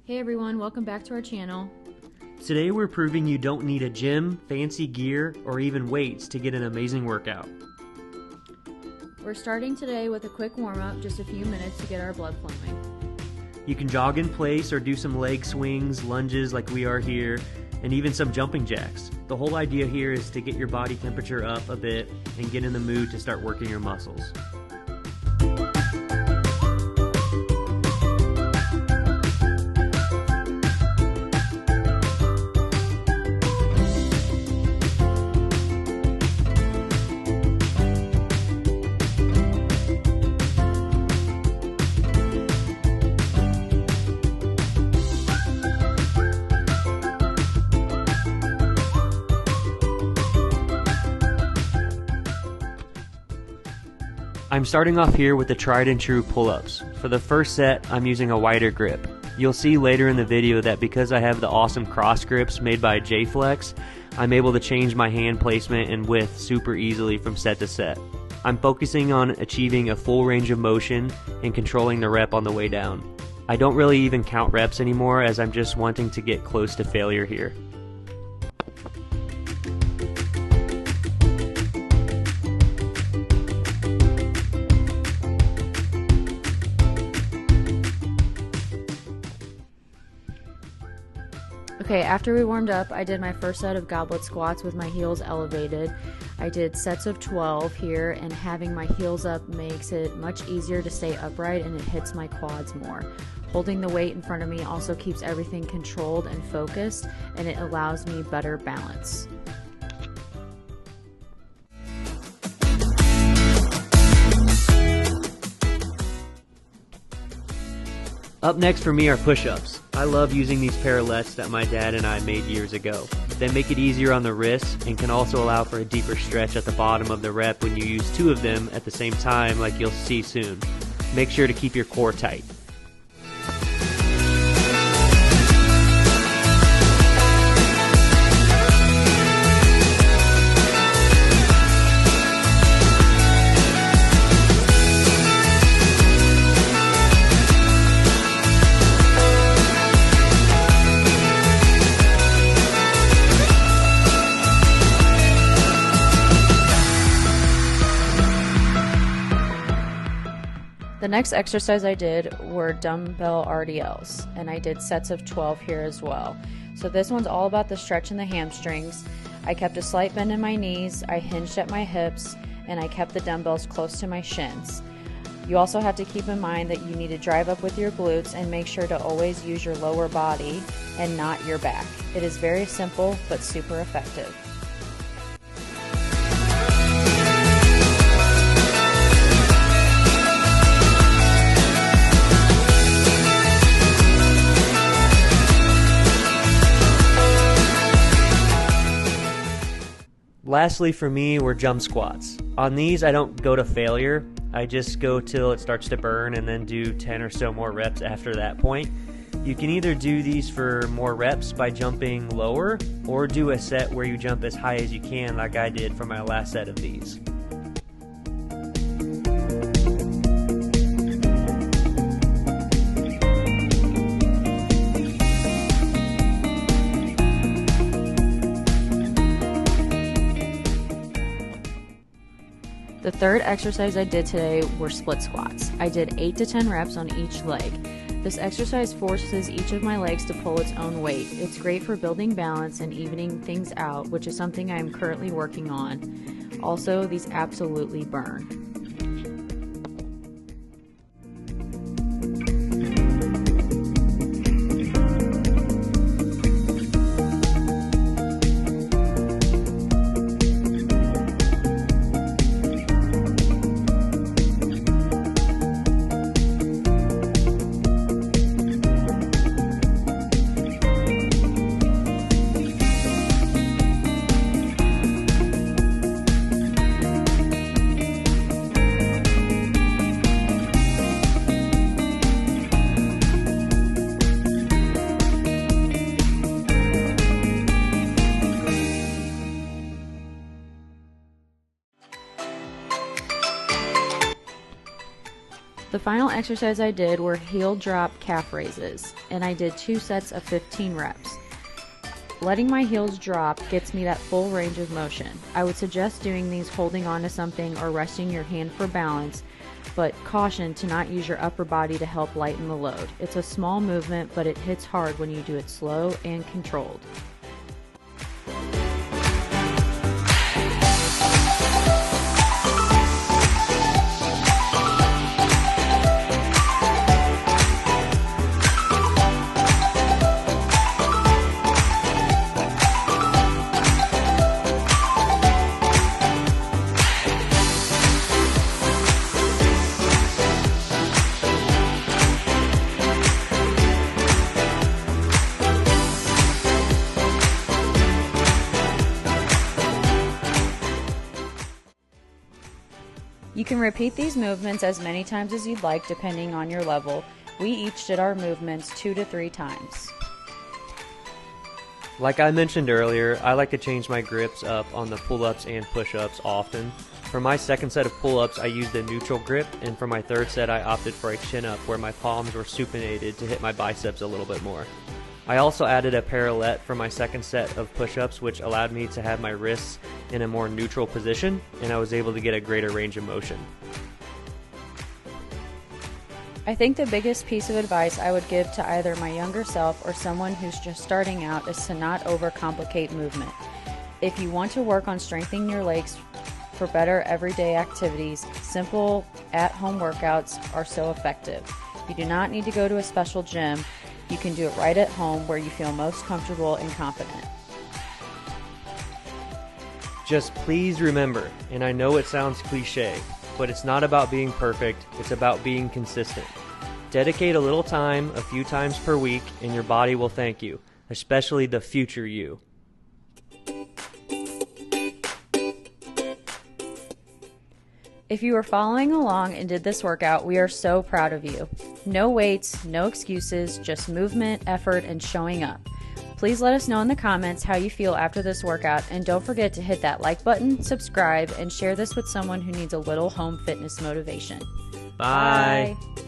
Hey everyone, welcome back to our channel. Today we're proving you don't need a gym, fancy gear, or even weights to get an amazing workout. We're starting today with a quick warm-up, just a few minutes to get our blood flowing. You can jog in place or do some leg swings, lunges like we are here, and even some jumping jacks. The whole idea here is to get your body temperature up a bit and get in the mood to start working your muscles. I'm starting off here with the tried and true pull-ups. For the first set, I'm using a wider grip. You'll see later in the video that because I have the awesome cross grips made by J-Flex, I'm able to change my hand placement and width super easily from set to set. I'm focusing on achieving a full range of motion and controlling the rep on the way down. I don't really even count reps anymore, as I'm just wanting to get close to failure here. Okay, after we warmed up, I did my first set of goblet squats with my heels elevated. I did sets of 12 here, and having my heels up makes it much easier to stay upright and it hits my quads more. Holding the weight in front of me also keeps everything controlled and focused, and it allows me better balance. Up next for me are push-ups. I love using these parallettes that my dad and I made years ago. They make it easier on the wrists and can also allow for a deeper stretch at the bottom of the rep when you use two of them at the same time, like you'll see soon. Make sure to keep your core tight. The next exercise I did were Dumbbell RDLs, and I did sets of 12 here as well. So this one's all about the stretch in the hamstrings. I kept a slight bend in my knees, I hinged at my hips, and I kept the dumbbells close to my shins. You also have to keep in mind that you need to drive up with your glutes and make sure to always use your lower body and not your back. It is very simple but super effective. Lastly for me were jump squats. On these I don't go to failure, I just go till it starts to burn and then do 10 or so more reps after that point. You can either do these for more reps by jumping lower, or do a set where you jump as high as you can like I did for my last set of these. The third exercise I did today were split squats. I did 8 to 10 reps on each leg. This exercise forces each of my legs to pull its own weight. It's great for building balance and evening things out, which is something I am currently working on. Also, these absolutely burn. final exercise I did were heel drop calf raises, and I did 2 sets of 15 reps. Letting my heels drop gets me that full range of motion. I would suggest doing these holding onto something or resting your hand for balance, but caution to not use your upper body to help lighten the load. It's a small movement, but it hits hard when you do it slow and controlled. You can repeat these movements as many times as you'd like depending on your level. We each did our movements 2 to 3 times. Like I mentioned earlier, I like to change my grips up on the pull-ups and push-ups often. For my second set of pull-ups, I used a neutral grip, and for my third set, I opted for a chin-up where my palms were supinated to hit my biceps a little bit more. I also added a parallel for my second set of push-ups, which allowed me to have my wrists in a more neutral position, and I was able to get a greater range of motion. I think the biggest piece of advice I would give to either my younger self or someone who's just starting out is to not overcomplicate movement. If you want to work on strengthening your legs for better everyday activities, simple at-home workouts are so effective. You do not need to go to a special gym. You can do it right at home where you feel most comfortable and confident. Just please remember, and I know it sounds cliche, but it's not about being perfect, it's about being consistent. Dedicate a little time, a few times per week, and your body will thank you, especially the future you. If you were following along and did this workout, we are so proud of you. No weights, no excuses, just movement, effort, and showing up. Please let us know in the comments how you feel after this workout, and don't forget to hit that like button, subscribe, and share this with someone who needs a little home fitness motivation. Bye. Bye.